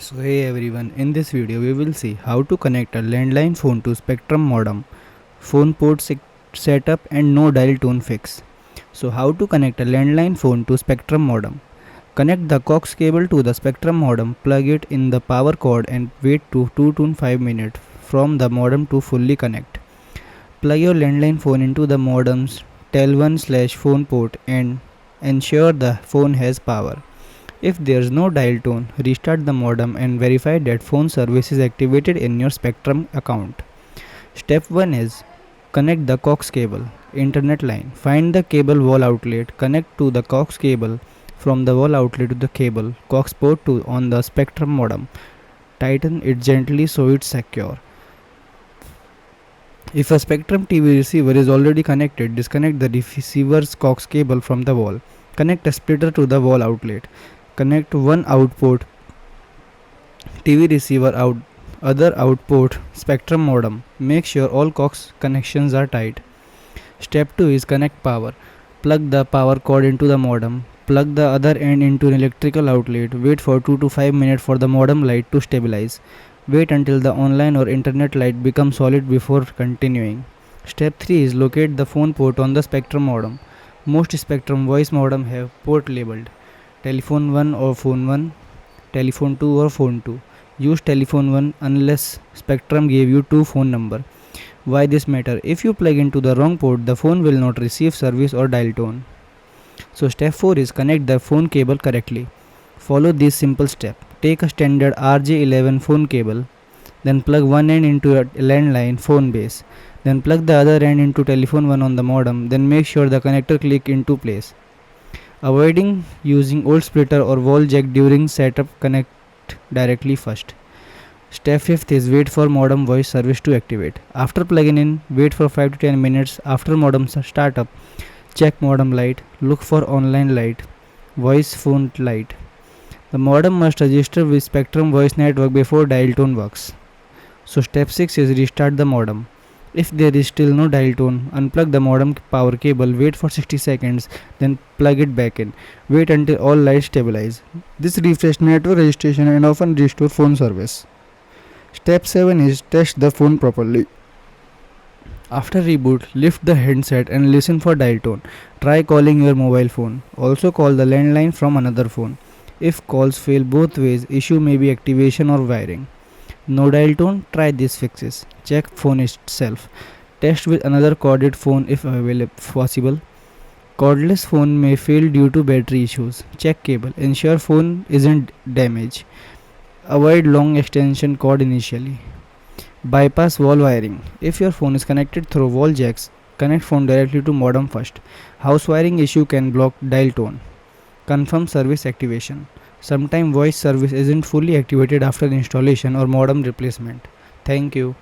So hey everyone, in this video we will see how to connect a landline phone to Spectrum modem, phone port setup and no dial tone fix. So how to connect a landline phone to Spectrum modem. Connect the coax cable to the Spectrum modem, plug it in the power cord and wait 2 to 5 minutes from the modem to fully connect. Plug your landline phone into the modem's tel1/phone port and ensure the phone has power. If there's no dial tone, restart the modem and verify that phone service is activated in your Spectrum account. Step 1 is connect the coax cable, internet line. Find the cable wall outlet, connect to the coax cable from the wall outlet to the cable coax port to on the Spectrum modem. Tighten it gently so it's secure. If a Spectrum TV receiver is already connected, disconnect the receiver's coax cable from the wall. Connect a splitter to the wall outlet. Connect one output TV receiver out, other output Spectrum modem. Make sure all coax connections are tight. Step 2 is connect power. Plug the power cord into the modem. Plug the other end into an electrical outlet. Wait for 2 to 5 minutes for the modem light to stabilize. Wait until the online or internet light becomes solid before continuing. Step 3 is locate the phone port on the Spectrum modem. Most Spectrum voice modem have port labeled telephone 1 or phone 1, telephone 2 or phone 2. Use telephone 1 unless Spectrum gave you two phone number. Why this matter? If you plug into the wrong port, the phone will not receive service or dial tone. So step 4 is connect the phone cable correctly. Follow this simple step. Take a standard RJ11 phone cable, then plug one end into a landline phone base. Then plug the other end into telephone 1 on the modem. Then make sure the connector click into place. Avoiding using old splitter or wall jack during setup, connect directly first. Step 5th is wait for modem voice service to activate. After plugging in, wait for 5 to 10 minutes after modem startup. Check modem light, look for online light, voice phone light. The modem must register with Spectrum voice network before dial tone works. So step 6 is restart the modem. If there is still no dial tone, unplug the modem power cable, wait for 60 seconds, then plug it back in. Wait until all lights stabilize. This refreshes network registration and often restore phone service. Step 7 is test the phone properly. After reboot, lift the handset and listen for dial tone. Try calling your mobile phone. Also call the landline from another phone. If calls fail both ways, issue may be activation or wiring. No dial tone, try these fixes. Check phone itself. Test with another corded phone if possible. Cordless phone may fail due to battery issues. Check cable. Ensure phone isn't damaged. Avoid long extension cord initially. Bypass wall wiring. If your phone is connected through wall jacks, connect phone directly to modem first. House wiring issue can block dial tone. Confirm service activation. Sometimes voice service isn't fully activated after installation or modem replacement. Thank you.